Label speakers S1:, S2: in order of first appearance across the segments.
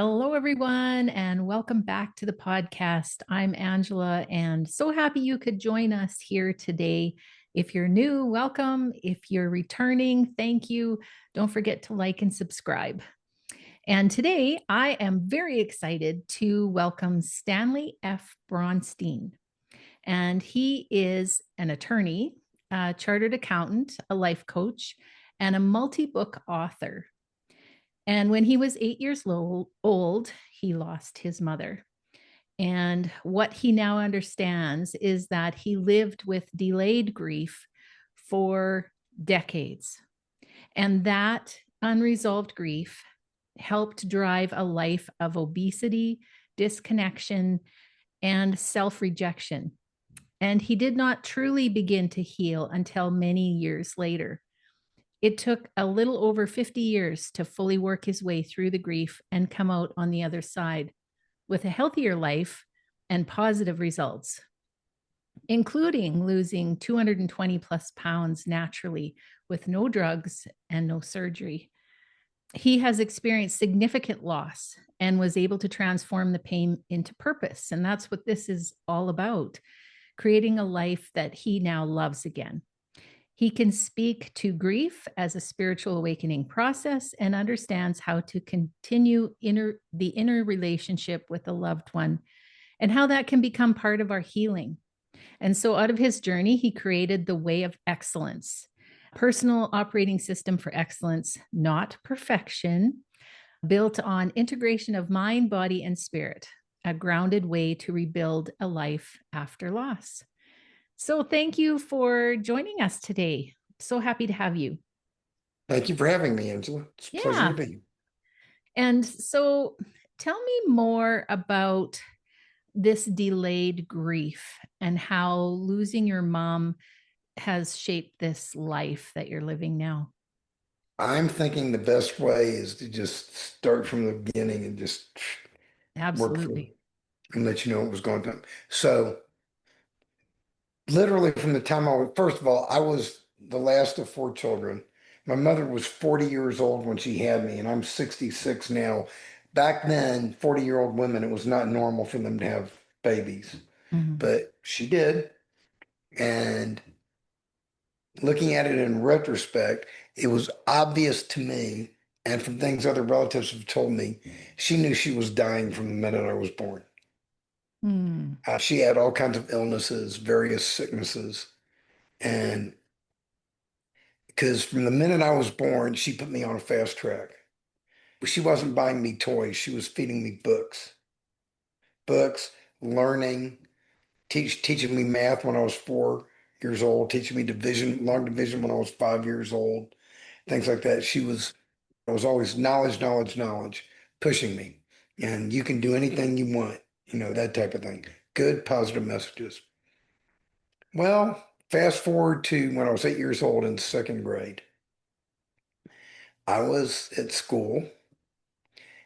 S1: Hello, everyone, and welcome back to the podcast. I'm Angela, and so happy you could join us here today. If you're new, welcome. If you're returning, thank you. Don't forget to like and subscribe. And today, I am very excited to welcome Stanley F. Bronstein. And he is an attorney, a chartered accountant, a life coach, and a multi book author. And when he was 8 years old, he lost his mother. And what he now understands is that he lived with delayed grief for decades. And that unresolved grief helped drive a life of obesity, disconnection, and self rejection. And he did not truly begin to heal until many years later. It took a little over 50 years to fully work his way through the grief and come out on the other side with a healthier life and positive results, including losing 220 plus pounds naturally with no drugs and no surgery. He has experienced significant loss and was able to transform the pain into purpose. And that's what this is all about, creating a life that he now loves again. He can speak to grief as a spiritual awakening process and understands how to continue the inner relationship with a loved one and how that can become part of our healing. And so, out of his journey, he created the Way of Excellence, personal operating system for excellence, not perfection, built on integration of mind, body, and spirit, a grounded way to rebuild a life after loss. So thank you for joining us today. So happy to have you.
S2: Thank you for having me, Angela. It's a pleasure to
S1: Yeah.
S2: be here.
S1: And so tell me more about this delayed grief and how losing your mom has shaped this life that you're living now.
S2: I'm thinking the best way is to just start from the beginning and just work through
S1: Absolutely.
S2: and let you know what was going on. So, literally from the time first of all, I was the last of four children. My mother was 40 years old when she had me, and I'm 66 now. Back then, 40-year-old women, it was not normal for them to have babies,
S1: Mhm.
S2: but she did. And looking at it in retrospect, it was obvious to me, and from things other relatives have told me, she knew she was dying from the minute I was born.
S1: Mm.
S2: She had all kinds of illnesses, various sicknesses, and because from the minute I was born, she put me on a fast track. She wasn't buying me toys; she was feeding me books, learning, teaching me math when I was 4 years old, teaching me long division when I was 5 years old, things like that. It was always knowledge, knowledge, knowledge, pushing me. And you can do anything you want, that type of thing. Good, positive messages. Well, fast forward to when I was 8 years old in second grade. I was at school,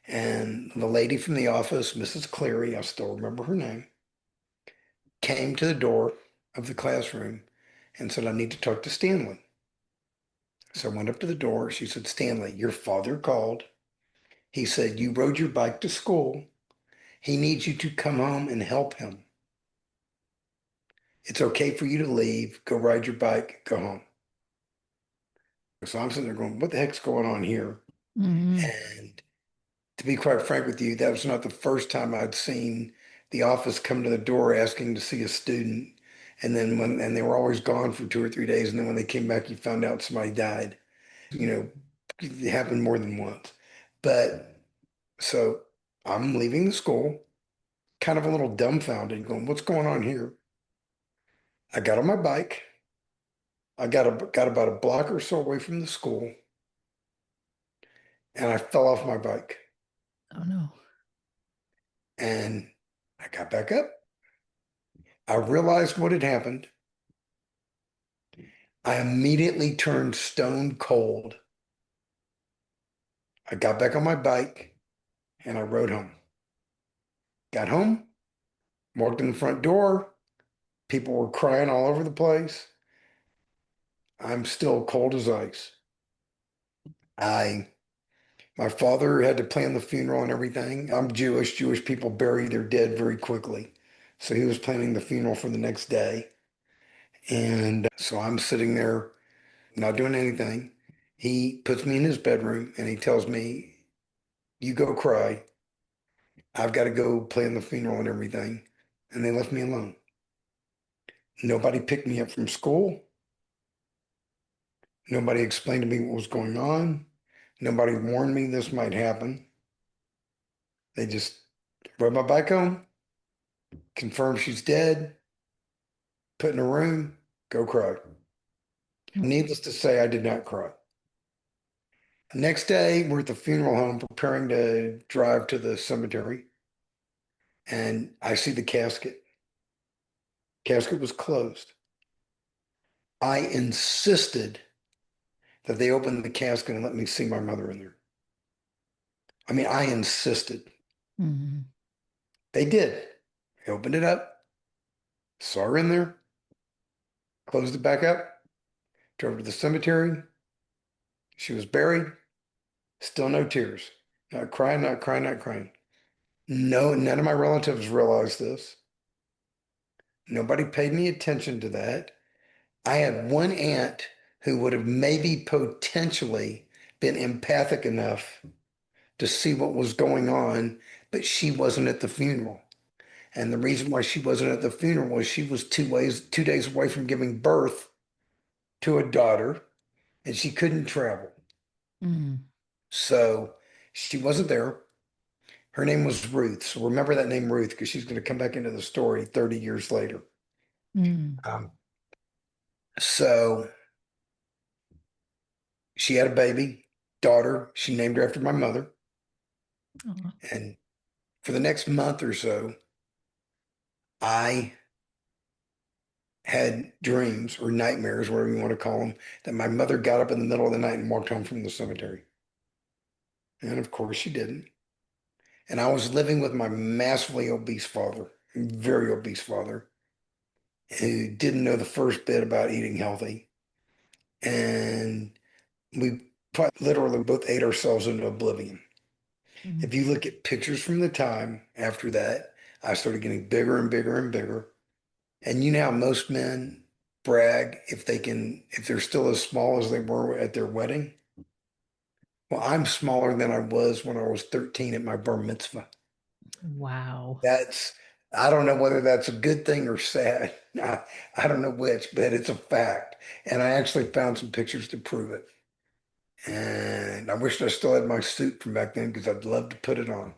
S2: and the lady from the office, Mrs. Cleary, I still remember her name, came to the door of the classroom and said, I need to talk to Stanley. So I went up to the door. She said, Stanley, your father called. He said, you rode your bike to school. He needs you to come home and help him. It's okay for you to leave, go ride your bike, go home. So I'm sitting there going, what the heck's going on here?
S1: Mhm.
S2: And to be quite frank with you, that was not the first time I'd seen the office come to the door asking to see a student. And they were always gone for 2 or 3 days. And then when they came back, you found out somebody died. You know, it happened more than once. But so I'm leaving the school, kind of a little dumbfounded, going, what's going on here? I got on my bike. I got about a block or so away from the school, and I fell off my bike.
S1: Oh, no.
S2: And I got back up. I realized what had happened. I immediately turned stone cold. I got back on my bike and I rode home. Got home, walked in the front door. People were crying all over the place. I'm still cold as ice. I My father had to plan the funeral and everything. I'm Jewish. Jewish people bury their dead very quickly. So he was planning the funeral for the next day. And so I'm sitting there not doing anything. He puts me in his bedroom and he tells me, "You go cry. I've got to go plan the funeral and everything." And they left me alone. Nobody picked me up from school. Nobody explained to me what was going on. Nobody warned me this might happen. They just rode my bike home, confirmed she's dead, put in a room, go cry. Needless to say, I did not cry. Next day, we're at the funeral home preparing to drive to the cemetery, and I see the casket. Casket was closed. I insisted that they open the casket and let me see my mother in there. I mean, I insisted.
S1: Mhm.
S2: They did. They opened it up, saw her in there, closed it back up, drove to the cemetery. She was buried. Still no tears. Not crying, not crying, not crying. No, none of my relatives realized this. Nobody paid any attention to that. I had one aunt who would have maybe potentially been empathic enough to see what was going on, but she wasn't at the funeral. And the reason why she wasn't at the funeral was she was 2 days away from giving birth to a daughter, and she couldn't travel.
S1: Mhm.
S2: So she wasn't there. Her name was Ruth. So remember that name, Ruth, because she's going to come back into the story 30 years later.
S1: Mhm.
S2: Um, so she had a baby, daughter. She named her after my mother.
S1: Aw.
S2: And for the next month or so, I had dreams or nightmares, whatever you want to call them, that my mother got up in the middle of the night and walked home from the cemetery. And of course she didn't. And I was living with my massively obese father, very obese father, who didn't know the first bit about eating healthy. And we literally both ate ourselves into oblivion.
S1: Mhm.
S2: If you look at pictures from the time after that, I started getting bigger and bigger and bigger. And you know how most men brag if they're still as small as they were at their wedding? Well, I'm smaller than I was when I was 13 at my bar mitzvah.
S1: Wow.
S2: That's, I don't know whether that's a good thing or sad. I don't know which, but it's a fact. And I actually found some pictures to prove it. And I wish I still had my suit from back then because I'd love to put it on.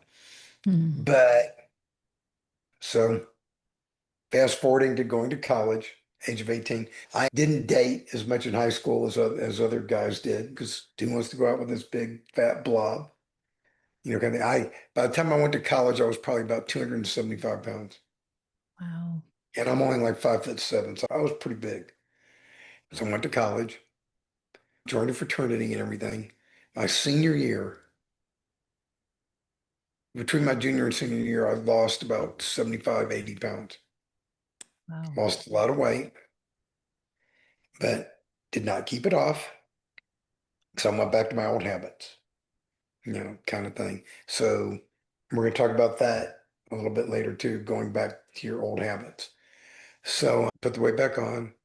S1: Mhm.
S2: But so fast forwarding to going to college, age of 18, I didn't date as much in high school as other guys did because who wants to go out with this big fat blob? You know, kind of, by the time I went to college, I was probably about 275 pounds.
S1: Wow.
S2: And I'm only like 5'7", so I was pretty big. So I went to college, joined a fraternity and everything. My senior year, between my junior and senior year, I lost about 75, 80 pounds.
S1: Wow.
S2: Lost a lot of weight, but did not keep it off. So I went back to my old habits, kind of thing. So we're going to talk about that a little bit later too, going back to your old habits. So I put the weight back on.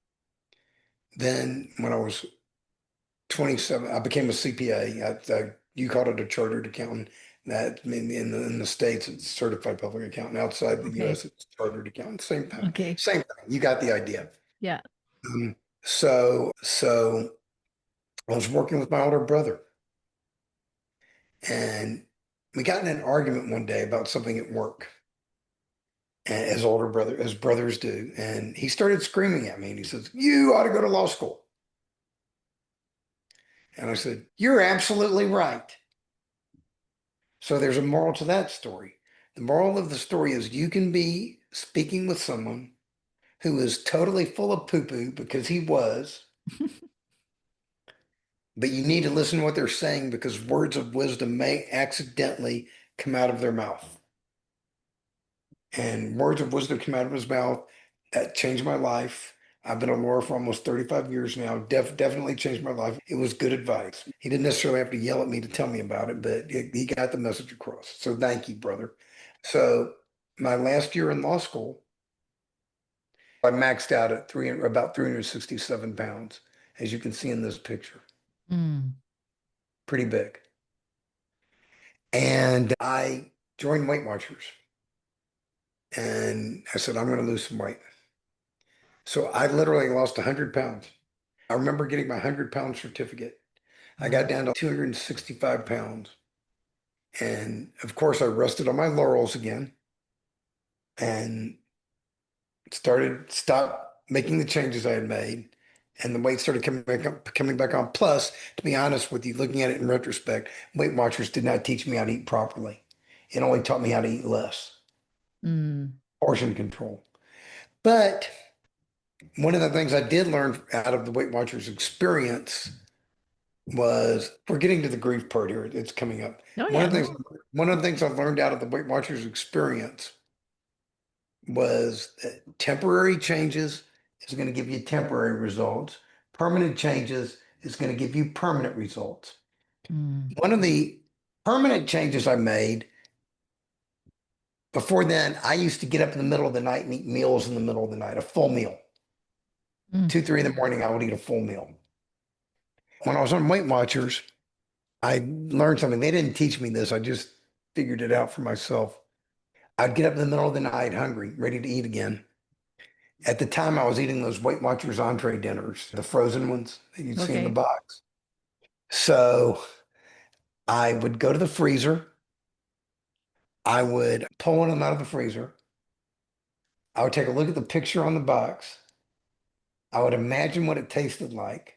S2: Then when I was 27, I became a CPA. You called it a chartered accountant. That in the States, it's certified public accountant. Outside the
S1: Okay.
S2: US, it's chartered accountant. Same thing.
S1: Okay.
S2: Same thing. You got the idea.
S1: Yeah.
S2: Um, so I was working with my older brother, and we got in an argument one day about something at work, as brothers do. And he started screaming at me, and he says, "You ought to go to law school." And I said, "You're absolutely right." So there's a moral to that story. The moral of the story is you can be speaking with someone who is totally full of poo-poo because he was, but you need to listen to what they're saying because words of wisdom may accidentally come out of their mouth. And words of wisdom come out of his mouth that changed my life. I've been a lawyer for almost 35 years now. Definitely changed my life. It was good advice. He didn't necessarily have to yell at me to tell me about it, but he got the message across. So thank you, brother. So my last year in law school, I maxed out at about 367 pounds, as you can see in this picture.
S1: Mm.
S2: Pretty big. And I joined Weight Watchers and I said, I'm going to lose some weight. So I literally lost 100 pounds. I remember getting my 100-pound certificate. I got
S1: Wow.
S2: down to 265 pounds. And of course, I rested on my laurels again and stopped making the changes I had made. And the weight started coming back on. Plus, to be honest with you, looking at it in retrospect, Weight Watchers did not teach me how to eat properly. It only taught me how to eat less,
S1: Mm.
S2: portion control. But one of the things I did learn out of the Weight Watchers experience was we're getting to the grief part here. It's coming up.
S1: Oh
S2: One
S1: yeah.
S2: of the things one of the things I've learned out of the Weight Watchers experience was that temporary changes is going to give you temporary results. Permanent changes is going to give you permanent results.
S1: Mm.
S2: One of the permanent changes I made before then, I used to get up in the middle of the night and eat meals in the middle of the night, a full meal.
S1: Mm.
S2: 2, 3 in the morning, I would eat a full meal. When I was on Weight Watchers, I learned something. They didn't teach me this. I just figured it out for myself. I'd get up in the middle of the night hungry, ready to eat again. At the time, I was eating those Weight Watchers entree dinners, the frozen ones that you'd see in the
S1: Okay.
S2: box. So I would go to the freezer. I would pull one of them out of the freezer. I would take a look at the picture on the box. I would imagine what it tasted like.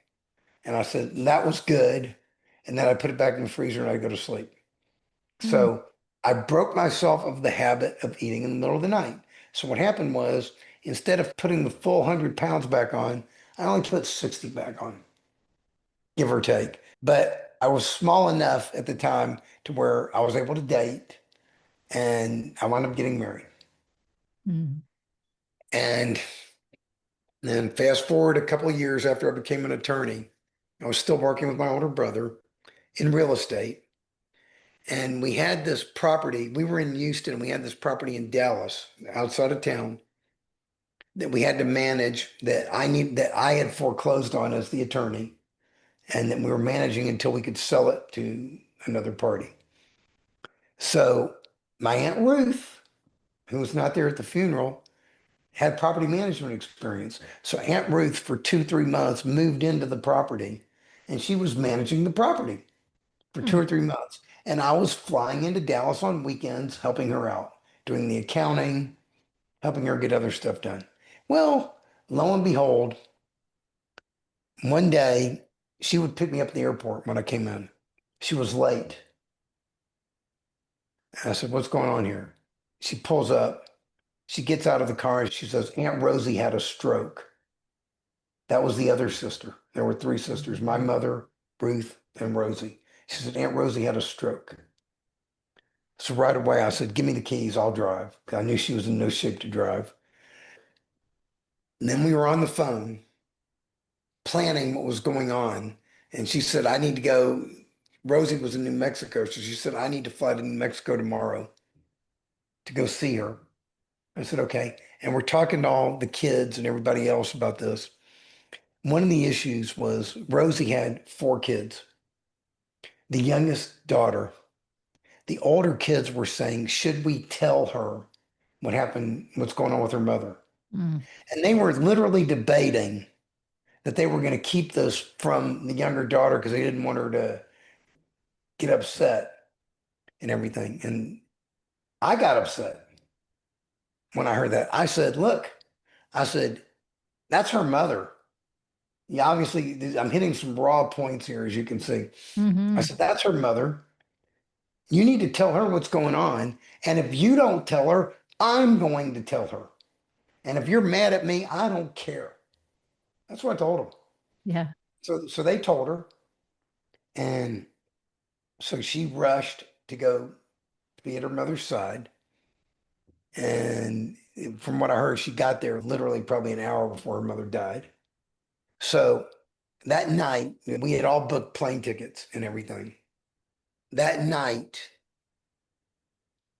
S2: And I said, that was good. And then I put it back in the freezer and I'd go to sleep.
S1: Mm.
S2: So I broke myself of the habit of eating in the middle of the night. So what happened was instead of putting the full 100 pounds back on, I only put 60 back on, give or take. But I was small enough at the time to where I was able to date and I wound up getting married.
S1: Mm.
S2: And then fast forward a couple of years after I became an attorney, I was still working with my older brother in real estate. And we had this property. We were in Houston. We had this property in Dallas, outside of town, that we had to manage that I had foreclosed on as the attorney, and that we were managing until we could sell it to another party. So my Aunt Ruth, who was not there at the funeral, had property management experience. So Aunt Ruth, for 2, 3 months, moved into the property, and she was managing the property for two
S1: Mm.
S2: or 3 months. And I was flying into Dallas on weekends, helping her out, doing the accounting, helping her get other stuff done. Well, lo and behold, one day she would pick me up at the airport when I came in. She was late. And I said, what's going on here? She pulls up. She gets out of the car and she says, Aunt Rosie had a stroke. That was the other sister. There were three sisters, my mother, Ruth, and Rosie. She said, Aunt Rosie had a stroke. So right away, I said, give me the keys, I'll drive. 'Cause I knew she was in no shape to drive. And then we were on the phone planning what was going on. And she said, I need to go. Rosie was in New Mexico. So she said, I need to fly to New Mexico tomorrow to go see her. I said, okay. And we're talking to all the kids and everybody else about this. One of the issues was Rosie had 4 kids. The youngest daughter, the older kids were saying, should we tell her what happened, what's going on with her mother?
S1: Mm.
S2: And they were literally debating that they were going to keep this from the younger daughter because they didn't want her to get upset and everything. And I got upset when I heard that. I said, look, I said, that's her mother. Yeah, obviously, I'm hitting some raw points here, as you can see. I
S1: Mm-hmm.
S2: said, that's her mother. You need to tell her what's going on. And if you don't tell her, I'm going to tell her. And if you're mad at me, I don't care. That's what I told them.
S1: Yeah.
S2: So they told her. And so she rushed to go to be at her mother's side. And From what I heard, she got there literally probably an hour before her mother died. So that night, we had all booked plane tickets and everything. That night,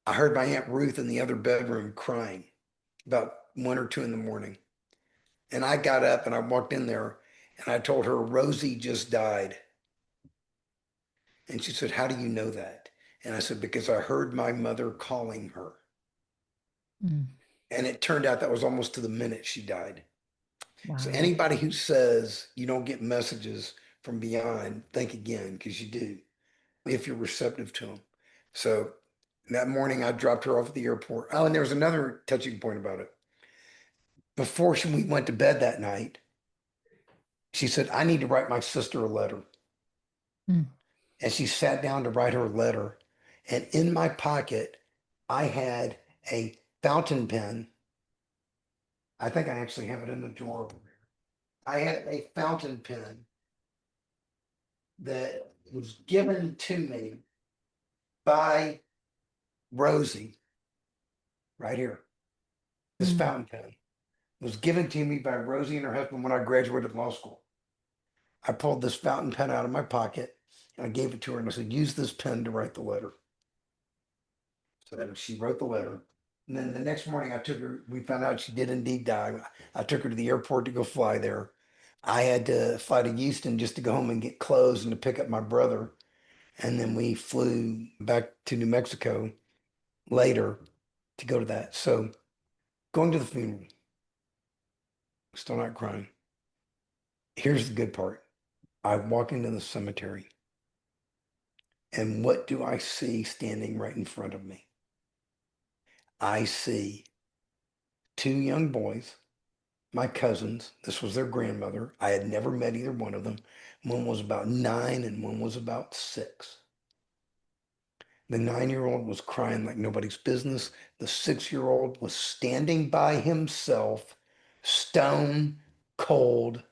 S2: I heard my Aunt Ruth in the other bedroom crying about 1 or 2 in the morning. And I got up and I walked in there and I told her, Rosie just died. And she said, how do you know that? And I said, because I heard my mother calling her.
S1: Mm.
S2: And it turned out that was almost to the minute she died. So
S1: Wow.
S2: anybody who says you don't get messages from beyond, think again, because you do, if you're receptive to them. So that morning I dropped her off at the airport. Oh, and there was another touching point about it. We went to bed that night, she said, I need to write my sister a letter.
S1: Mm.
S2: And she sat down to write her letter. And in my pocket, I had a fountain pen. I think I actually have it in the drawer over there. I had a fountain pen that was given to me by Rosie right here. This
S1: Mm.
S2: fountain pen was given to me by Rosie and her husband when I graduated law school. I pulled this fountain pen out of my pocket and I gave it to her and I said, use this pen to write the letter. So then she wrote the letter. And then the next morning I took her, we found out she did indeed die. I took her to the airport to go fly there. I had to fly to Houston just to go home and get clothes and to pick up my brother. And then we flew back to New Mexico later to go to that. So going to the funeral, still not crying. Here's the good part. I walk into the cemetery and what do I see standing right in front of me? I see 2 young boys, my cousins. This was their grandmother. I had never met either one of them. One was about 9 and one was about 6. The 9-year-old was crying like nobody's business. The 6-year-old was standing by himself, stone cold,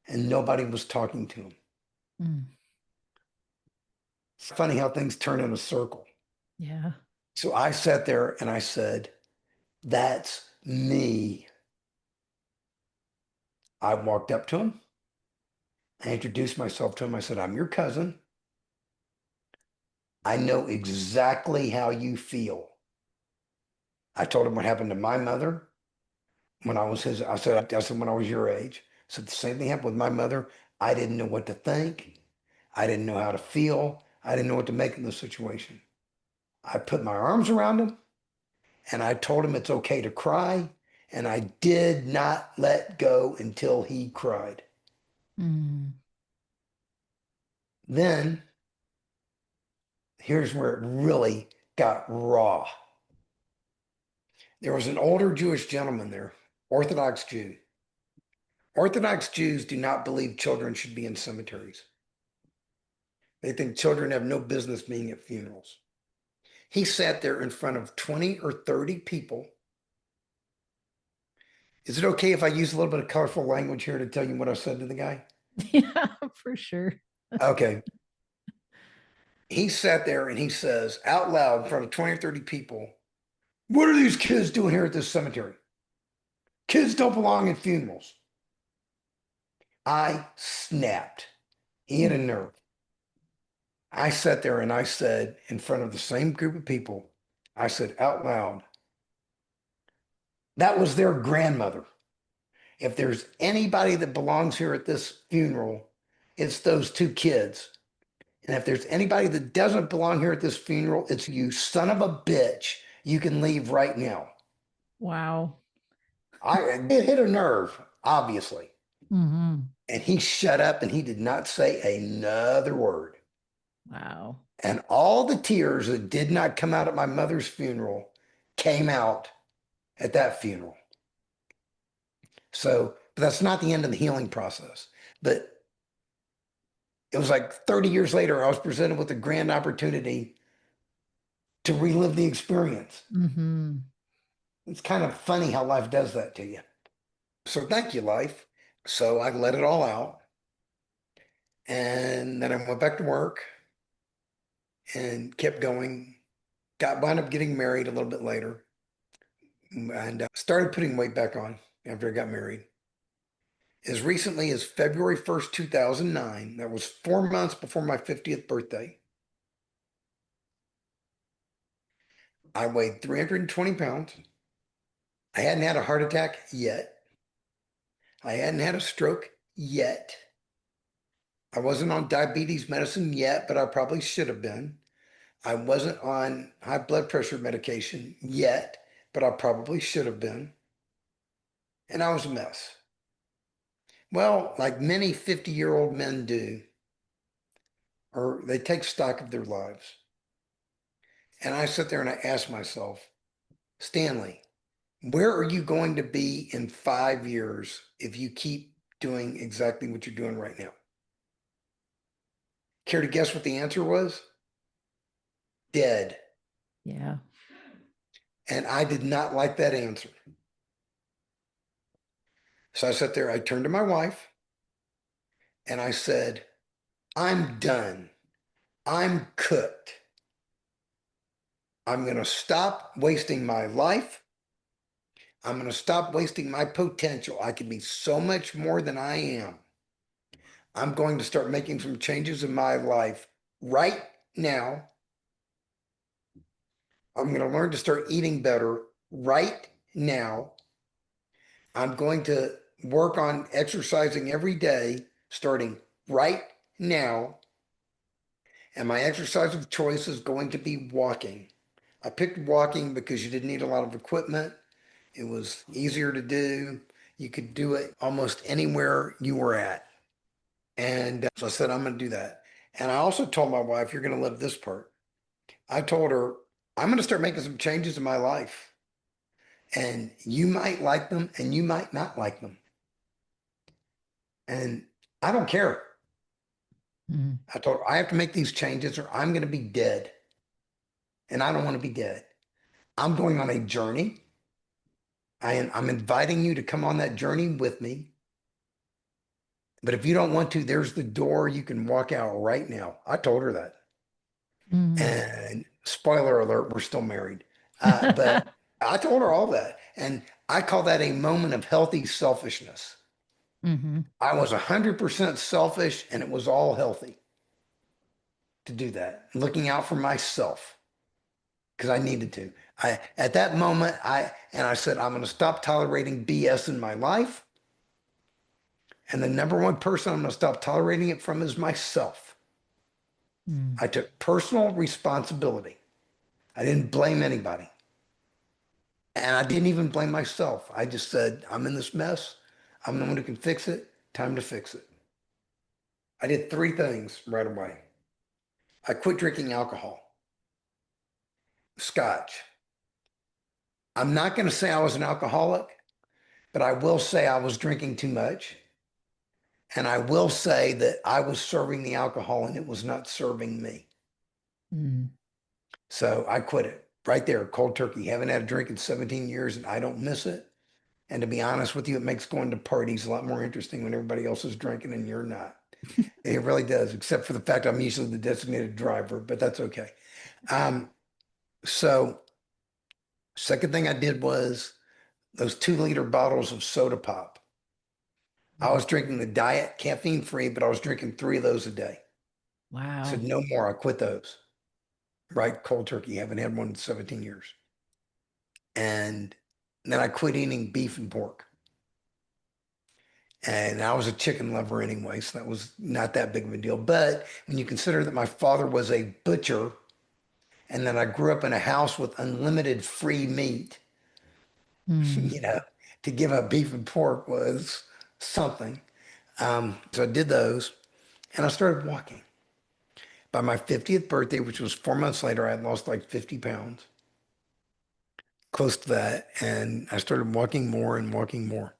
S2: and nobody was talking to him.
S1: Mm.
S2: It's funny how things turn in a circle.
S1: Yeah.
S2: So I sat there and I said, that's me. I walked up to him. I introduced myself to him. I said, I'm your cousin. I know exactly how you feel. I told him what happened to my mother when I was his. I said, when I was your age. I said, the same thing happened with my mother. I didn't know what to think. I didn't know how to feel. I didn't know what to make in the situation. I put my arms around him and I told him it's okay to cry. And I did not let go until he cried.
S1: Mm.
S2: Then here's where it really got raw. There was an older Jewish gentleman there, Orthodox Jew. Orthodox Jews do not believe children should be in cemeteries. They think children have no business being at funerals. He sat there in front of 20 or 30 people. Is it okay if I use a little bit of colorful language here to tell you what I said to the guy?
S1: Yeah, for sure.
S2: Okay. He sat there and he says out loud in front of 20 or 30 people, what are these kids doing here at this cemetery? Kids don't belong in funerals. I snapped. He had a
S1: Mm.
S2: nerve. I sat there and I said, in front of the same group of people, I said out loud, that was their grandmother. If there's anybody that belongs here at this funeral, it's those 2 kids. And if there's anybody that doesn't belong here at this funeral, it's you, son of a bitch. You can leave right now.
S1: Wow.
S2: It hit a nerve, obviously.
S1: Hmm.
S2: And he shut up and he did not say another word.
S1: Wow.
S2: And all the tears that did not come out at my mother's funeral came out at that funeral. So, but that's not the end of the healing process. But it was like 30 years later, I was presented with a grand opportunity to relive the experience.
S1: Hmm.
S2: It's kind of funny how life does that to you. So thank you, life. So I let it all out. And then I went back to work and kept going. Wound up getting married a little bit later. and started putting weight back on after I got married. As recently as February 1st, 2009, that was 4 months before my 50th birthday, I weighed 320 pounds. I hadn't had a heart attack yet. I hadn't had a stroke yet. I wasn't on diabetes medicine yet, but I probably should have been. I wasn't on high blood pressure medication yet, but I probably should have been. And I was a mess. Well, like many 50-year-old men do, or they take stock of their lives. And I sit there and I ask myself, Stanley, where are you going to be in 5 years if you keep doing exactly what you're doing right now? Care to guess what the answer was? Dead.
S1: Yeah.
S2: And I did not like that answer. So I sat there, I turned to my wife and I said, I'm done. I'm cooked. I'm going to stop wasting my life. I'm going to stop wasting my potential. I can be so much more than I am. I'm going to start making some changes in my life right now. I'm going to learn to start eating better right now. I'm going to work on exercising every day, starting right now. And my exercise of choice is going to be walking. I picked walking because you didn't need a lot of equipment. It was easier to do. You could do it almost anywhere you were at. And so I said, I'm going to do that. And I also told my wife, you're going to love this part. I told her, I'm going to start making some changes in my life. And you might like them and you might not like them. And I don't care.
S1: Mm.
S2: I told her, I have to make these changes or I'm going to be dead. And I don't want to be dead. I'm going on a journey. I'm inviting you to come on that journey with me. But if you don't want to, there's the door. You can walk out right now. I told her that.
S1: Mm.
S2: And spoiler alert, we're still married. But I told her all that. And I call that a moment of healthy selfishness.
S1: Hmm.
S2: I was 100% selfish and it was all healthy to do that, looking out for myself because I needed to. At that moment, I said, I'm going to stop tolerating BS in my life. And the number one person I'm going to stop tolerating it from is myself.
S1: Mm.
S2: I took personal responsibility. I didn't blame anybody. And I didn't even blame myself. I just said, I'm in this mess. I'm the one who can fix it. Time to fix it. I did three things right away. I quit drinking alcohol, scotch. I'm not going to say I was an alcoholic, but I will say I was drinking too much. And I will say that I was serving the alcohol and it was not serving me.
S1: Mm.
S2: So I quit it right there, cold turkey. Haven't had a drink in 17 years and I don't miss it. And to be honest with you, it makes going to parties a lot more interesting when everybody else is drinking and you're not. It really does, except for the fact I'm usually the designated driver, but that's okay. Um, so second thing I did was those 2 liter bottles of soda pop. I was drinking the diet, caffeine free, but I was drinking three of those a day. I
S1: Wow.
S2: said, no more. I quit those. Right? Cold turkey. Haven't had one in 17 years. And then I quit eating beef and pork. And I was a chicken lover anyway, so that was not that big of a deal. But when you consider that my father was a butcher and that I grew up in a house with unlimited free meat,
S1: Mm.
S2: you know, to give up beef and pork was something. So I did those and I started walking. By my 50th birthday, which was 4 months later, I had lost like 50 pounds, close to that. And I started walking more and walking more.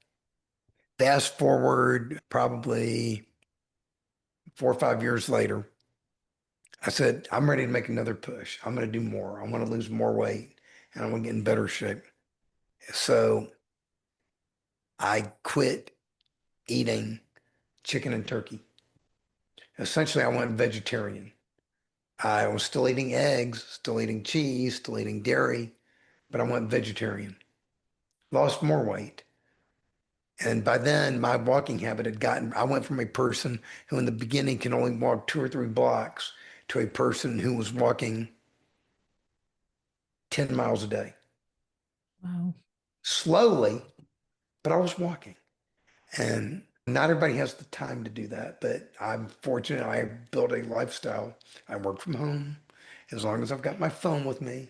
S2: Fast forward probably 4 or 5 years later, I said, I'm ready to make another push. I'm going to do more. I want to lose more weight and I want to get in better shape. So I quit eating chicken and turkey. Essentially, I went vegetarian. I was still eating eggs, still eating cheese, still eating dairy, but I went vegetarian. lost more weight. And by then, my walking habit had gotten, I went from a person who in the beginning can only walk 2 or 3 blocks to a person who was walking 10 miles a day.
S1: Wow.
S2: Slowly, but I was walking. And not everybody has the time to do that, but I'm fortunate I built a lifestyle. I work from home. As long as I've got my phone with me,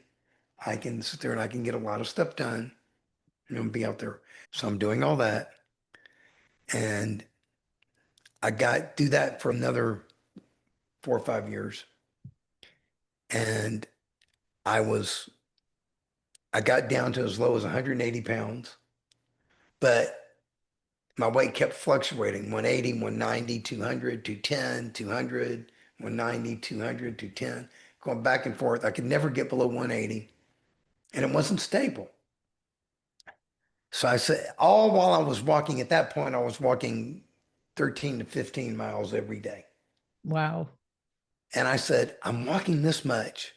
S2: I can sit there and I can get a lot of stuff done and be out there. So I'm doing all that. And I got do that for another 4 or 5 years. And I was I got down to as low as 180 pounds, but my weight kept fluctuating 180, 190, 200, 210, 200, 190, 200, 210, going back and forth. I could never get below 180, and it wasn't stable. So I said, all while I was walking at that point, I was walking 13 to 15 miles every day.
S1: Wow.
S2: And I said, I'm walking this much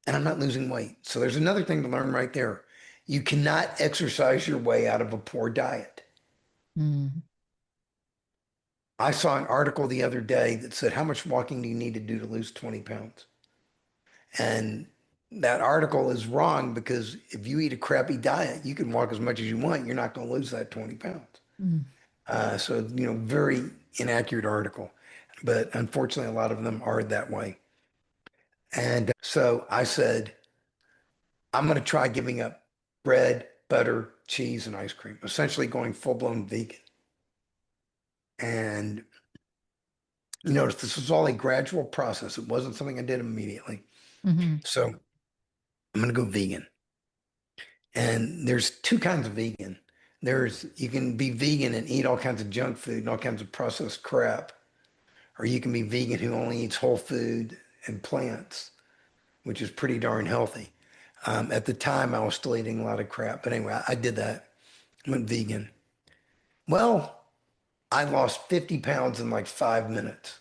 S2: and I'm not losing weight. So there's another thing to learn right there. You cannot exercise your way out of a poor diet.
S1: Mm.
S2: I saw an article the other day that said, how much walking do you need to do to lose 20 pounds? And that article is wrong because if you eat a crappy diet, you can walk as much as you want. You're not going to lose that 20 pounds.
S1: Mm.
S2: So, very inaccurate article. But unfortunately, a lot of them are that way. And so I said, I'm going to try giving up bread, butter, cheese, and ice cream, essentially going full-blown vegan. And you notice this was all a gradual process. It wasn't something I did immediately.
S1: Hmm.
S2: So I'm going to go vegan. And there's two kinds of vegan. You can be vegan and eat all kinds of junk food and all kinds of processed crap, or you can be vegan who only eats whole food and plants, which is pretty darn healthy. At the time, I was still eating a lot of crap, but anyway, I did that. Went vegan. Well, I lost 50 pounds in like 5 minutes.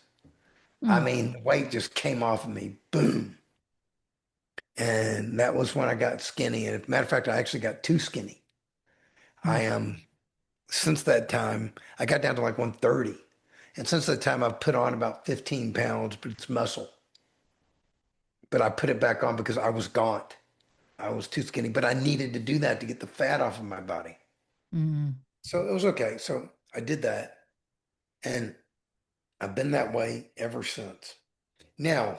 S2: I
S1: Mm.
S2: mean, the weight just came off of me, boom. And that was when I got skinny. And as a matter of fact, I actually got too skinny. I
S1: Mm.
S2: am, since that time, I got down to like 130. And since that time, I've put on about 15 pounds, but it's muscle. But I put it back on because I was gaunt. I was too skinny, but I needed to do that to get the fat off of my body.
S1: Mm.
S2: So it was okay. So I did that. And I've been that way ever since. Now,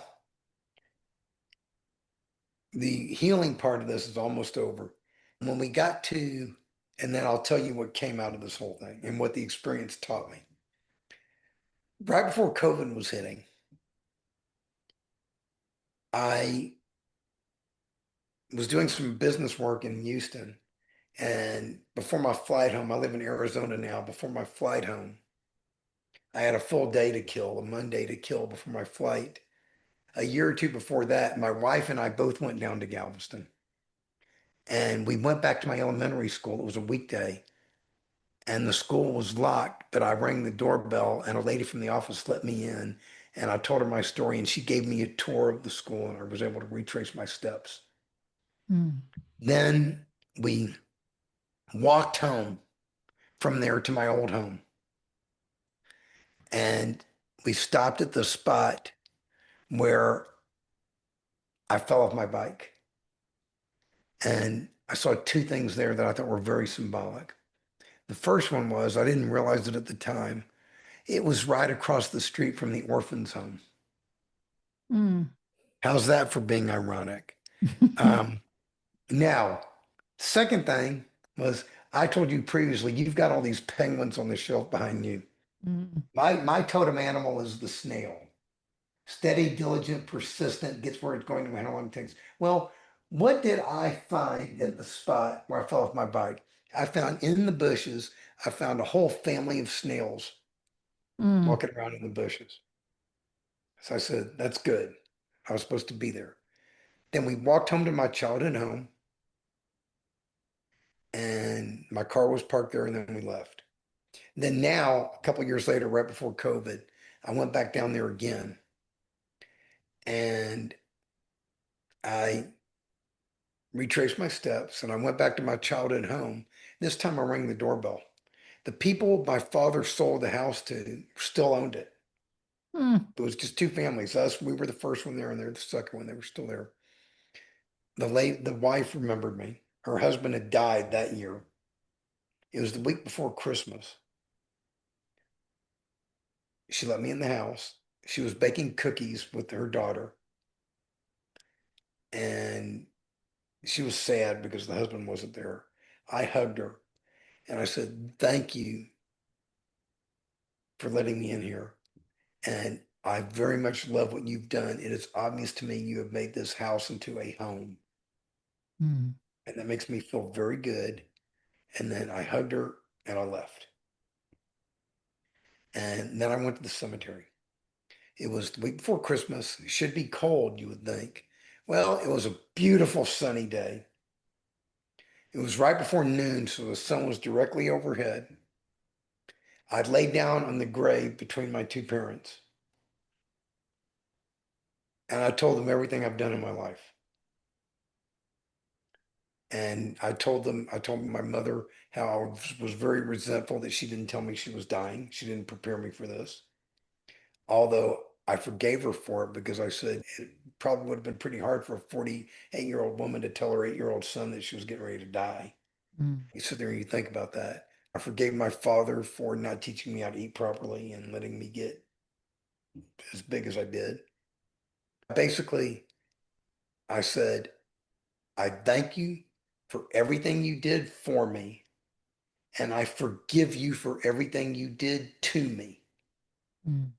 S2: the healing part of this is almost over. When we got to, and then I'll tell you what came out of this whole thing and what the experience taught me. Right before COVID was hitting, I was doing some business work in Houston. And before my flight home, I live in Arizona now. Before my flight home, I had a full day to kill, a Monday to kill before my flight. A year or two before that, my wife and I both went down to Galveston. And we went back to my elementary school. It was a weekday and the school was locked, but I rang the doorbell and a lady from the office let me in and I told her my story and she gave me a tour of the school and I was able to retrace my steps.
S1: Mm.
S2: Then we walked home from there to my old home and we stopped at the spot where I fell off my bike. And I saw two things there that I thought were very symbolic. The first one was I didn't realize it at the time. It was right across the street from the orphan's home.
S1: Mm.
S2: How's that for being ironic? Um, Now, second thing was I told you previously, you've got all these penguins on the shelf behind you.
S1: Mm.
S2: My totem animal is the snail. Steady, diligent, persistent, gets where it's going no matter how long it takes. Well, what did I find at the spot where I fell off my bike? I found in the bushes, I found a whole family of snails
S1: Mm.
S2: walking around in the bushes. So I said, that's good. I was supposed to be there. Then we walked home to my childhood home, and my car was parked there, and then we left. Then now, a couple years later, right before COVID, I went back down there again, and I retraced my steps, and I went back to my childhood home. This time I rang the doorbell. The people my father sold the house to still owned it.
S1: Mm.
S2: It was just two families. Us, we were the first one there, and they're the second one. They were still there. The wife remembered me. Her husband had died that year. It was the week before Christmas. She let me in the house. She was baking cookies with her daughter, and she was sad because the husband wasn't there. I hugged her and I said, "Thank you for letting me in here. And I very much love what you've done. It is obvious to me you have made this house into a home.
S1: Mm.
S2: And that makes me feel very good." And then I hugged her and I left. And then I went to the cemetery. It was the week before Christmas. It should be cold, you would think. Well, it was a beautiful sunny day. It was right before noon, so the sun was directly overhead. I'd laid down on the grave between my two parents, and I told them everything I've done in my life. And I told my mother how was very resentful that she didn't tell me she was dying. She didn't prepare me for this. Although I forgave her for it because I said it probably would have been pretty hard for a 48-year-old woman to tell her 8-year-old son that she was getting ready to die.
S1: Mm.
S2: You sit there and you think about that. I forgave my father for not teaching me how to eat properly and letting me get as big as I did. Basically, I said, "I thank you for everything you did for me, and I forgive you for everything you did to me.
S1: Mm.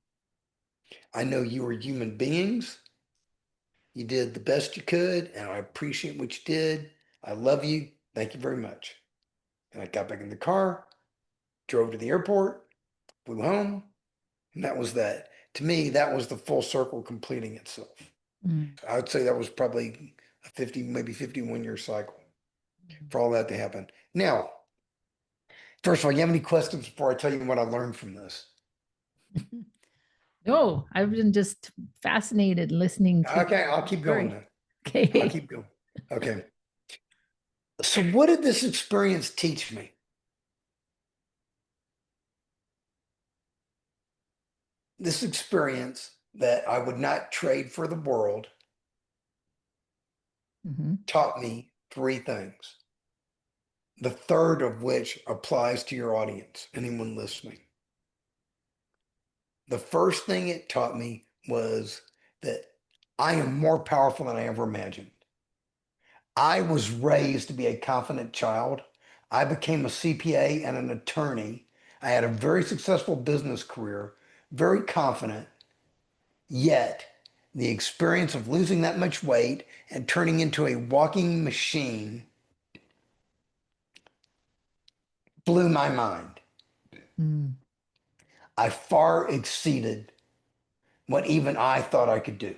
S2: I know you are human beings. You did the best you could, and I appreciate what you did. I love you. Thank you very much." And I got back in the car, drove to the airport, flew home, and that was that. To me, that was the full circle completing itself.
S1: Mm.
S2: I would say that was probably a 50, maybe 51-year cycle
S1: Mm.
S2: for all that to happen. Now, first of all, you have any questions before I tell you what I learned from this?
S1: No, I've been just fascinated listening to
S2: Okay, I'll
S1: your
S2: keep going
S1: story.
S2: then. I'll
S1: Okay.
S2: keep going. Okay. So, what did this experience teach me? This experience that I would not trade for the world
S1: Mhm.
S2: taught me three things. The third of which applies to your audience, anyone listening. The first thing it taught me was that I am more powerful than I ever imagined. I was raised to be a confident child. I became a CPA and an attorney. I had a very successful business career, very confident, yet the experience of losing that much weight and turning into a walking machine blew my mind.
S1: Mm.
S2: I far exceeded what even I thought I could do.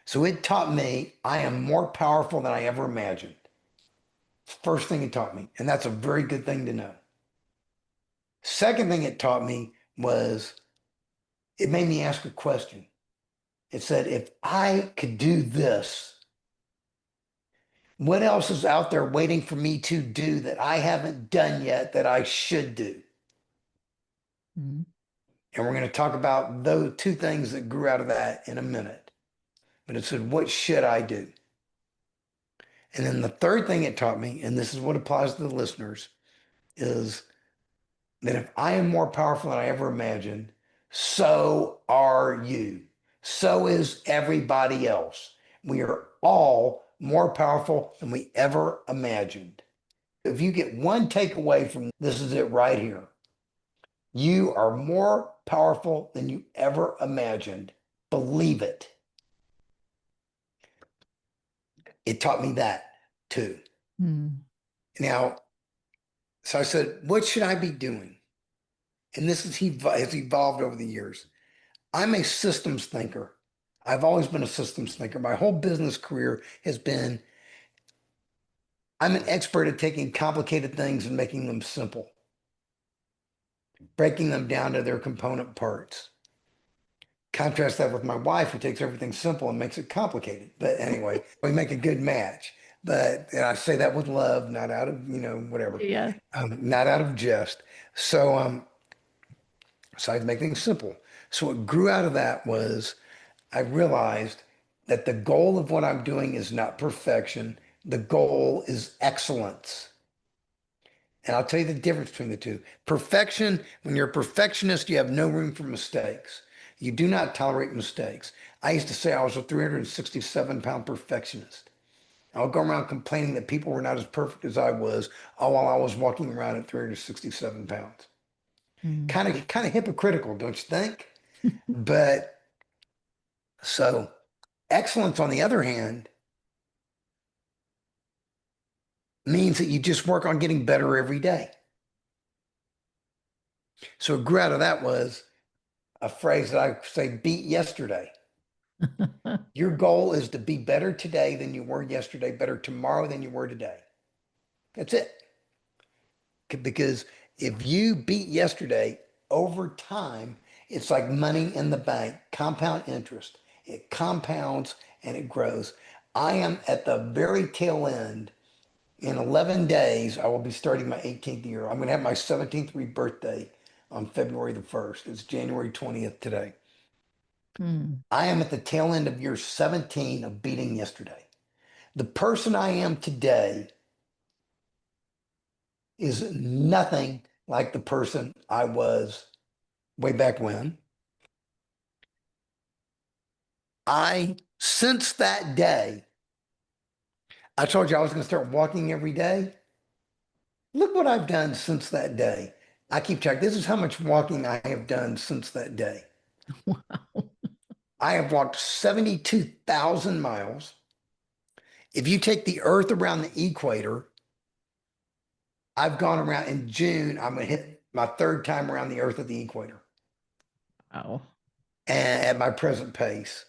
S2: So it taught me I am more powerful than I ever imagined. First thing it taught me, and that's a very good thing to know. Second thing it taught me was it made me ask a question. It said, if I could do this, what else is out there waiting for me to do that I haven't done yet that I should do?
S1: Mm.
S2: And we're going to talk about those two things that grew out of that in a minute. But it said, what should I do? And then the third thing it taught me, and this is what applies to the listeners, is that if I am more powerful than I ever imagined, so are you. So is everybody else. We are all more powerful than we ever imagined. If you get one takeaway from this, is it right here. You are more powerful than you ever imagined. Believe it. It taught me that too.
S1: Mm.
S2: Now, so I said, what should I be doing? And this has evolved over the years. I'm a systems thinker. I've always been a systems thinker. My whole business career has been, I'm an expert at taking complicated things and making them simple, breaking them down to their component parts. Contrast that with my wife, who takes everything simple and makes it complicated. But anyway, we make a good match. But and I say that with love, not out of, whatever,
S1: Yeah.
S2: not out of jest. So, so I make things simple. So what grew out of that was I realized that the goal of what I'm doing is not perfection. The goal is excellence. And I'll tell you the difference between the two. Perfection, when you're a perfectionist, you have no room for mistakes. You do not tolerate mistakes. I used to say I was a 367-pound perfectionist. I would go around complaining that people were not as perfect as I was, all while I was walking around at 367 pounds.
S1: Mm.
S2: Kind of hypocritical, don't you think? But so excellence, on the other hand, means that you just work on getting better every day. So what grew out of that was a phrase that I say, beat yesterday. Your goal is to be better today than you were yesterday, better tomorrow than you were today. That's it. Because if you beat yesterday over time, it's like money in the bank, compound interest. It compounds and it grows. I am at the very tail end. In 11 days, I will be starting my 18th year. I'm going to have my 17th birthday on February the 1st. It's January 20th today.
S1: Mm.
S2: I am at the tail end of year 17 of beating yesterday. The person I am today is nothing like the person I was way back when. Since that day, I told you I was going to start walking every day. Look what I've done since that day. I keep track. This is how much walking I have done since that day.
S1: Wow.
S2: I have walked 72,000 miles. If you take the earth around the equator, I've gone around in June. I'm going to hit my third time around the earth at the equator
S1: Wow.
S2: and at my present pace.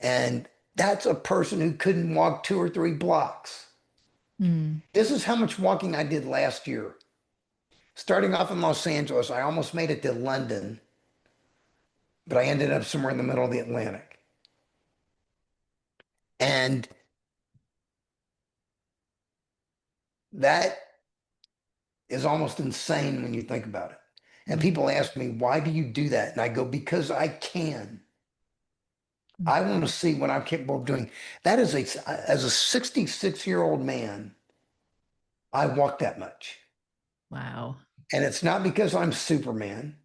S2: And that's a person who couldn't walk 2 or 3 blocks.
S1: Mm.
S2: This is how much walking I did last year. Starting off in Los Angeles, I almost made it to London, but I ended up somewhere in the middle of the Atlantic. And that is almost insane when you think about it. And
S1: Mm.
S2: people ask me, why do you do that? And I go, because I can.
S1: Mm.
S2: I want to see what I'm capable of doing. That is as a 66-year-old man, I walk that much.
S1: Wow.
S2: And it's not because I'm Superman.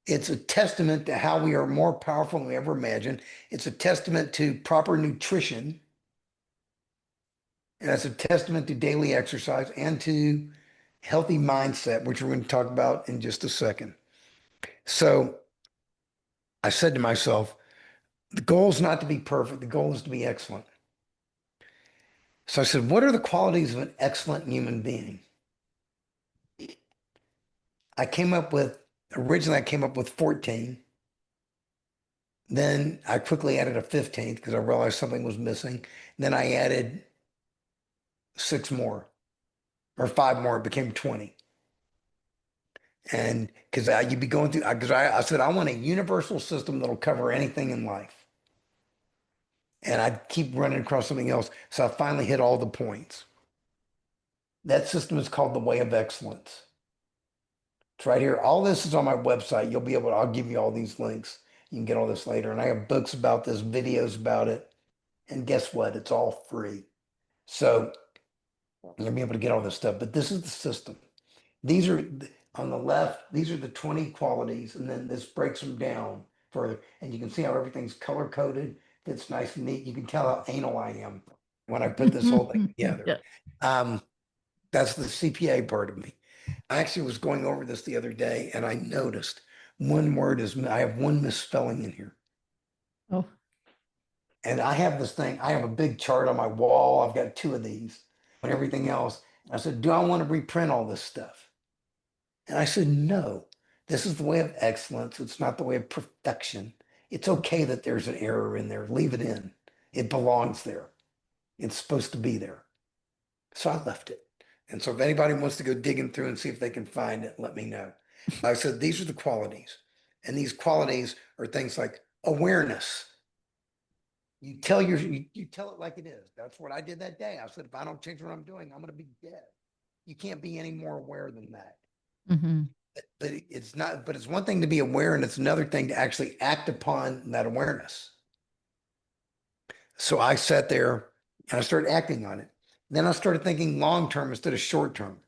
S2: It's a testament to how we are more powerful than we ever imagined. It's a testament to proper nutrition. And it's a testament to daily exercise and to healthy mindset, which we're going to talk about in just a second. So I said to myself, the goal is not to be perfect. The goal is to be excellent. So I said, what are the qualities of an excellent human being? Originally I came up with 14. Then I quickly added a 15th because I realized something was missing. Then I added 6 more or 5 more. It became 20. And because you'd be going through, because I said, I want a universal system that'll cover anything in life. And I'd keep running across something else. So I finally hit all the points. That system is called the Way of Excellence. It's right here. All this is on my website. I'll give you all these links. You can get all this later. And I have books about this, videos about it. And guess what? It's all free. So you'll be able to get all this stuff. But this is the system. These are on the left, these are the 20 qualities. And then this breaks them down further. And you can see how everything's color coded. It's nice and neat. You can tell how anal I am when I put this whole thing together.
S1: Yeah.
S2: Um, that's the CPA part of me. I actually was going over this the other day and I noticed I have one misspelling in here.
S1: Oh.
S2: And I have this thing, I have a big chart on my wall. I've got 2 of these and everything else. I said, do I want to reprint all this stuff? And I said, no, this is the way of excellence. It's not the way of perfection. It's okay that there's an error in there. Leave it in. It belongs there. It's supposed to be there. So I left it. And so if anybody wants to go digging through and see if they can find it, let me know. I said, these are the qualities. And these qualities are things like Awareness. You tell it like it is. That's what I did that day. I said, if I don't change what I'm doing, I'm going to be dead. You can't be any more aware than that.
S1: Mm-hmm.
S2: But it's not, but it's one thing to be aware, and it's another thing to actually act upon that awareness. So I sat there and I started acting on it. Then I started thinking long term instead of short term.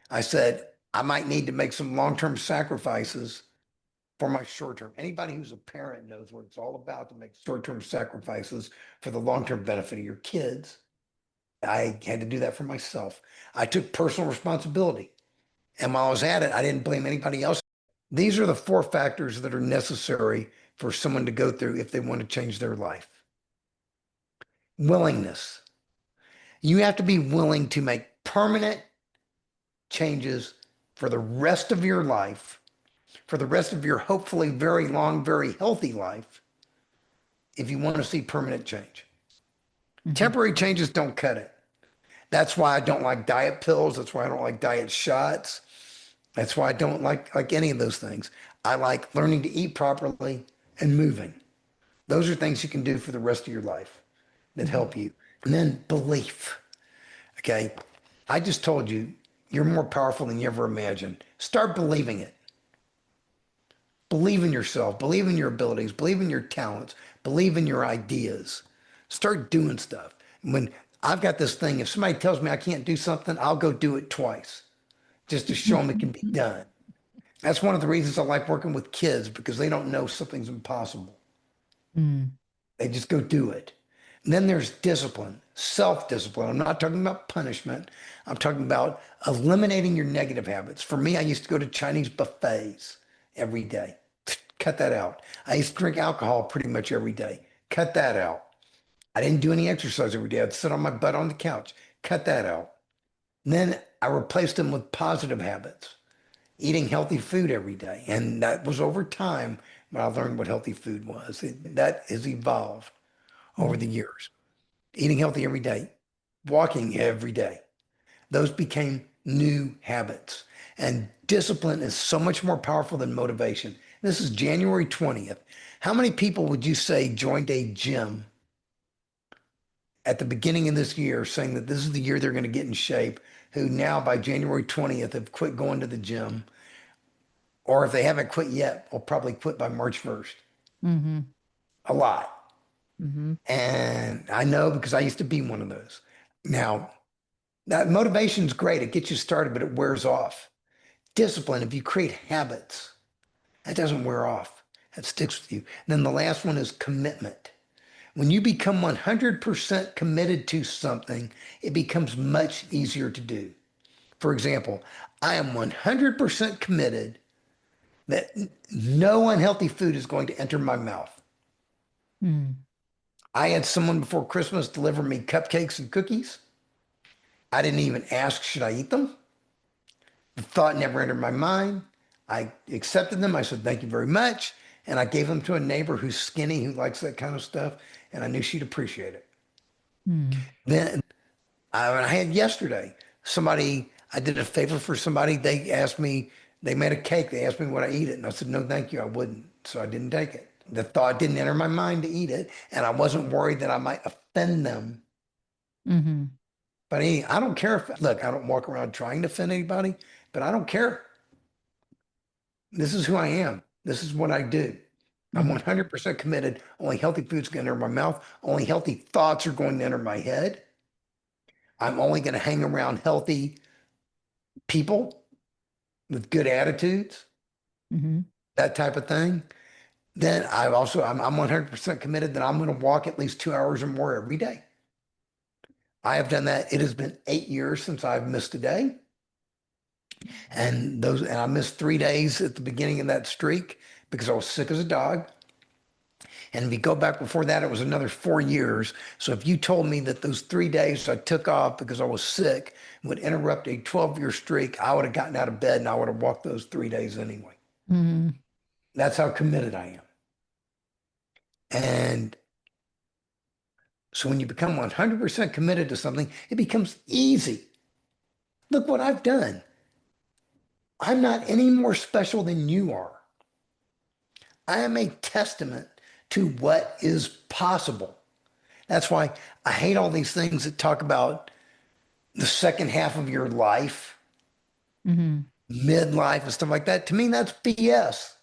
S2: I said, I might need to make some long term sacrifices for my short term. Anybody who's a parent knows what it's all about, to make short term sacrifices for the long term benefit of your kids. I had to do that for myself. I took personal responsibility. And while I was at it, I didn't blame anybody else. These are the four factors that are necessary for someone to go through if they want to change their life. Willingness. You have to be willing to make permanent changes for the rest of your life, for the rest of your hopefully very long, very healthy life, if you want to see permanent change.
S1: Mm-hmm.
S2: Temporary changes don't cut it. That's why I don't like diet pills. That's why I don't like diet shots. That's why I don't like any of those things. I like learning to eat properly and moving. Those are things you can do for the rest of your life that
S1: Mm-hmm.
S2: help you. And then belief. Okay. I just told you you're more powerful than you ever imagined. Start believing it. Believe in yourself, believe in your abilities, believe in your talents, believe in your ideas. Start doing stuff. When I've got this thing, if somebody tells me I can't do something, I'll go do it twice just to show them it can be done. That's one of the reasons I like working with kids, because they don't know something's impossible.
S1: Mm-hmm.
S2: They just go do it. And then there's discipline, self-discipline. I'm not talking about punishment. I'm talking about eliminating your negative habits. For me, I used to go to Chinese buffets every day. Cut that out. I used to drink alcohol pretty much every day. Cut that out. I didn't do any exercise every day. I'd sit on my butt on the couch. Cut that out. And then I replaced them with positive habits, eating healthy food every day. And that was over time when I learned what healthy food was. That has evolved over the years. Eating healthy every day, walking every day. Those became new habits. And discipline is so much more powerful than motivation. This is January 20th. How many people would you say joined a gym at the beginning of this year saying that this is the year they're going to get in shape, who now by January 20th have quit going to the gym? Or if they haven't quit yet, will probably quit by March 1st.
S1: Mm-hmm.
S2: A lot.
S1: Mm-hmm.
S2: And I know because I used to be one of those. Now, that motivation's great. It gets you started, but it wears off. Discipline, if you create habits, that doesn't wear off. That sticks with you. Then the last one is commitment. When you become 100% committed to something, it becomes much easier to do. For example, I am 100% committed that no unhealthy food is going to enter my mouth.
S1: Mm-hmm.
S2: I had someone before Christmas deliver me cupcakes and cookies. I didn't even ask, should I eat them? The thought never entered my mind. I accepted them. I said, thank you very much. And I gave them to a neighbor who's skinny, who likes that kind of stuff. And I knew she'd appreciate it. Then I had yesterday, I did a favor for somebody. They asked me, they made a cake. They asked me would I eat it? And I said, no, thank you. I wouldn't. So I didn't take it. The thought didn't enter my mind to eat it. And I wasn't worried that I might offend them.
S1: Mm-hmm.
S2: But I don't care if, look, I don't walk around trying to offend anybody, but I don't care. This is who I am. This is what I do. I'm
S1: Mm-hmm.
S2: 100% committed. Only healthy food's going to enter my mouth. Only healthy thoughts are going to enter my head. I'm only going to hang around healthy people with good attitudes,
S1: Mm-hmm.
S2: that type of thing. Then I'm 100% committed that I'm going to walk at least 2 hours or more every day. I have done that. It has been 8 years since I've missed a day. And I missed 3 days at the beginning of that streak because I was sick as a dog. And if you go back before that, it was another 4 years. So if you told me that those 3 days I took off because I was sick would interrupt a 12-year streak, I would have gotten out of bed and I would have walked those 3 days anyway.
S1: Mm-hmm.
S2: That's how committed I am. And so when you become 100% committed to something, it becomes easy. Look what I've done. I'm not any more special than you are. I am a testament to what is possible. That's why I hate all these things that talk about the second half of your life,
S1: Hmm.
S2: midlife, and stuff like that. To me, that's BS.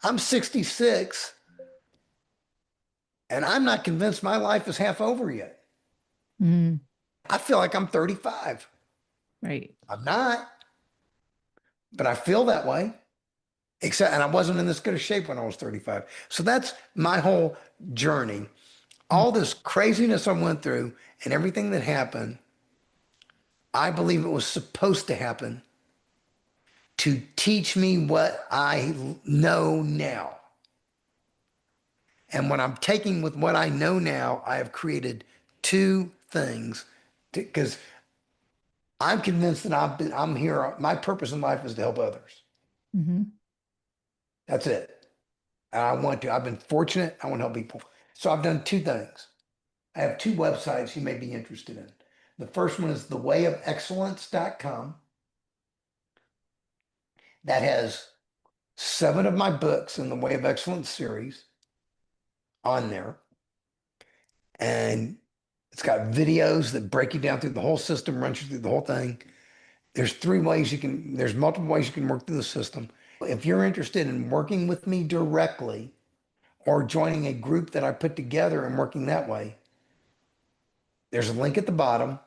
S2: I'm 66 and I'm not convinced my life is half over yet.
S1: Hmm.
S2: I feel like I'm 35.
S1: Right.
S2: I'm not, but I feel that way. Except, and I wasn't in this good a shape when I was 35. So that's my whole journey. All this craziness I went through and everything that happened, I believe it was supposed to happen to teach me what I know now. And when I'm taking with what I know now, I have created two things because I'm convinced that I'm here. My purpose in life is to help others.
S1: Hmm.
S2: That's it. And I want to. I've been fortunate. I want to help people. So I've done two things. I have two websites you may be interested in. The first one is thewayofexcellence.com. That has 7 of my books in the Way of Excellence series on there. And it's got videos that break you down through the whole system, run you through the whole thing. There's multiple ways you can work through the system. If you're interested in working with me directly or joining a group that I put together and working that way, there's a link at the bottom.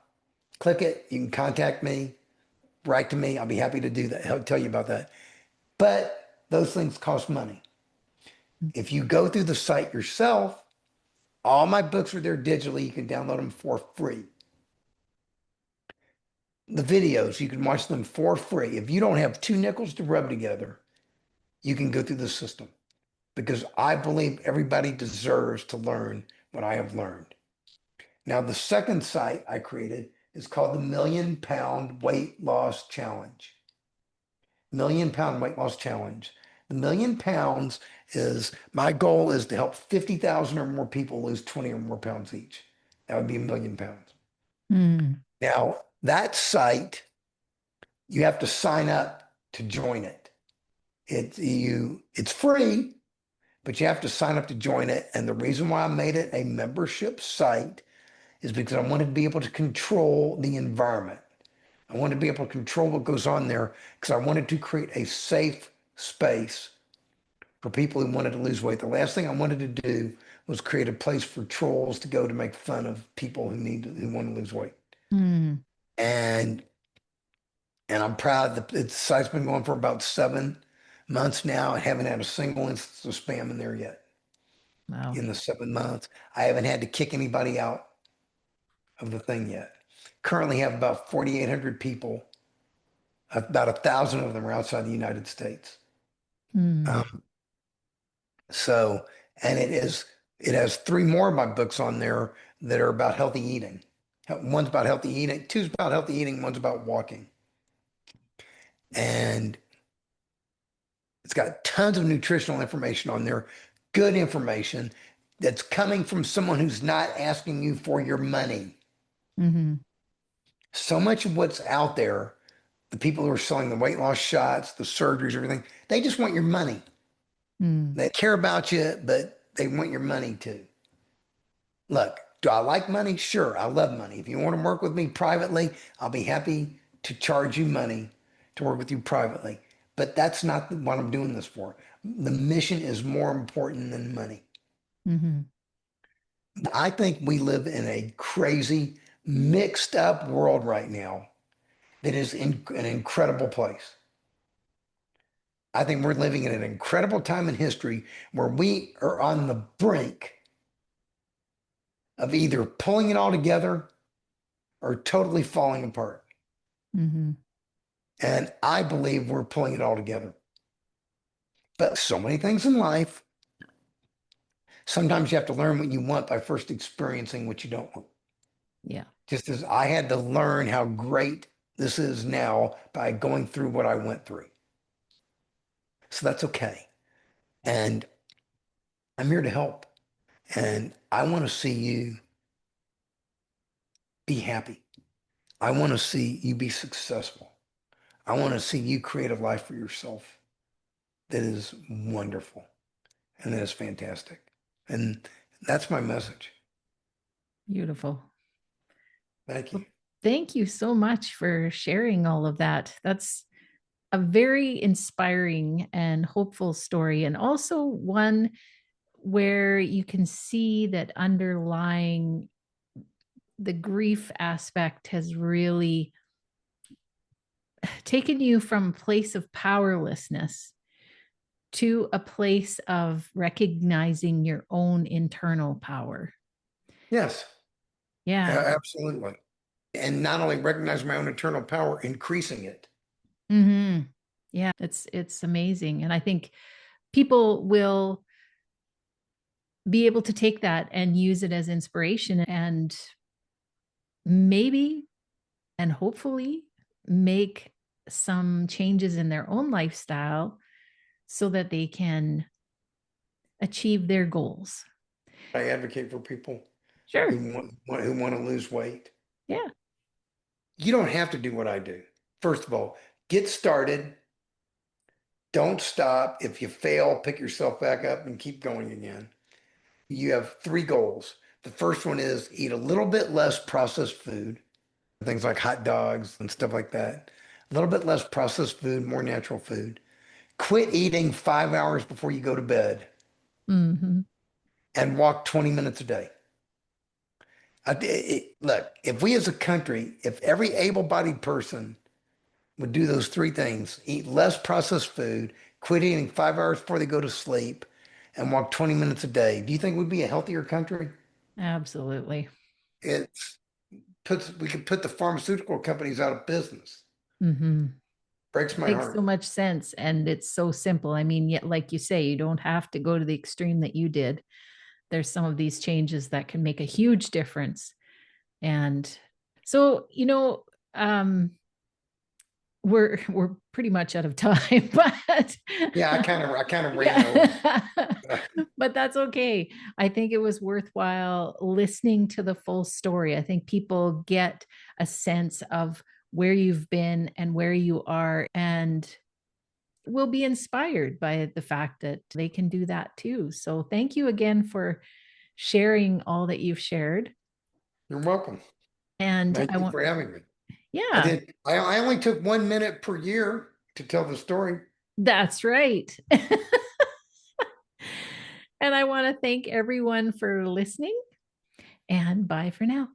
S2: Click it. You can contact me, write to me. I'll be happy to do that. I'll tell you about that. But those things cost money. If you go through the site yourself, all my books are there digitally. You can download them for free. The videos, you can watch them for free. If you don't have two nickels to rub together, you can go through the system because I believe everybody deserves to learn what I have learned. Now, the second site I created is called the £1,000,000 Weight Loss Challenge. £1,000,000 Weight Loss Challenge. The £1,000,000 is my goal is to help 50,000 or more people lose 20 or more pounds each. That would be £1,000,000.
S1: Mm.
S2: Now, that site, you have to sign up to join it. It's free, but you have to sign up to join it. And the reason why I made it a membership site is because I wanted to be able to control the environment. I wanted to be able to control what goes on there because I wanted to create a safe space for people who wanted to lose weight. The last thing I wanted to do was create a place for trolls to go to make fun of people who want to lose weight.
S1: Mm.
S2: And I'm proud that the site's been going for about 7 months now. I haven't had a single instance of spam in there yet.
S1: Wow.
S2: In the 7 months, I haven't had to kick anybody out of the thing yet. Currently have about 4,800 people. About 1,000 of them are outside the United States.
S1: Mm.
S2: Um, so, and it has 3 more of my books on there that are about healthy eating. One's about healthy eating, two's about healthy eating, one's about walking. And it's got tons of nutritional information on there, good information that's coming from someone who's not asking you for your money.
S1: Hmm.
S2: So much of what's out there, the people who are selling the weight loss shots, the surgeries, everything, they just want your money.
S1: Mm.
S2: They care about you, but they want your money too. Look, do I like money? Sure, I love money. If you want to work with me privately, I'll be happy to charge you money to work with you privately. But that's not what I'm doing this for. The mission is more important than money.
S1: Hmm.
S2: I think we live in a crazy, mixed up world right now that is in an incredible place. I think we're living in an incredible time in history where we are on the brink of either pulling it all together or totally falling apart.
S1: Hmm.
S2: And I believe we're pulling it all together. But so many things in life, sometimes you have to learn what you want by first experiencing what you don't want.
S1: Yeah.
S2: Just as I had to learn how great this is now by going through what I went through. So that's okay. And I'm here to help. And I want to see you be happy. I want to see you be successful. I want to see you create a life for yourself that is wonderful. And that's fantastic. And that's my message.
S1: Beautiful.
S2: Thank you.
S1: Well, thank you so much for sharing all of that. That's a very inspiring and hopeful story, and also one where you can see that underlying the grief aspect has really taken you from a place of powerlessness to a place of recognizing your own internal power.
S2: Yes,
S1: Yeah.
S2: absolutely. And not only recognize my own internal power, increasing it.
S1: Mm-hmm. Yeah, it's amazing. And I think people will be able to take that and use it as inspiration and maybe and hopefully make some changes in their own lifestyle so that they can achieve their goals.
S2: I advocate for people
S1: Sure.
S2: who want to lose weight.
S1: Yeah.
S2: You don't have to do what I do. First of all, get started. Don't stop. If you fail, pick yourself back up and keep going again. You have three goals. The first one is eat a little bit less processed food, things like hot dogs and stuff like that. A little bit less processed food, more natural food. Quit eating 5 hours before you go to bed
S1: Mm-hmm.
S2: and walk 20 minutes a day. Look, if we as a country, if every able-bodied person would do those three things, eat less processed food, quit eating 5 hours before they go to sleep, and walk 20 minutes a day, do you think we'd be a healthier country?
S1: Absolutely.
S2: It's we could put the pharmaceutical companies out of business.
S1: Mm-hmm.
S2: Breaks my
S1: Makes so
S2: heart.
S1: much sense. And it's so simple. I mean, yet, like you say, you don't have to go to the extreme that you did. There's some of these changes that can make a huge difference. And so, um, we're pretty much out of time, but
S2: Yeah, I kind of ran over.
S1: yeah, but that's okay. I think it was worthwhile listening to the full story. I think people get a sense of where you've been and where you are, and will be inspired by the fact that they can do that too. So thank you again for sharing all that you've shared.
S2: You're welcome.
S1: And
S2: Thank
S1: I
S2: you
S1: want,
S2: for having me. I
S1: yeah,
S2: did. I only took 1 minute per year to tell the story.
S1: that's right. And I want to thank everyone for listening, and bye for now.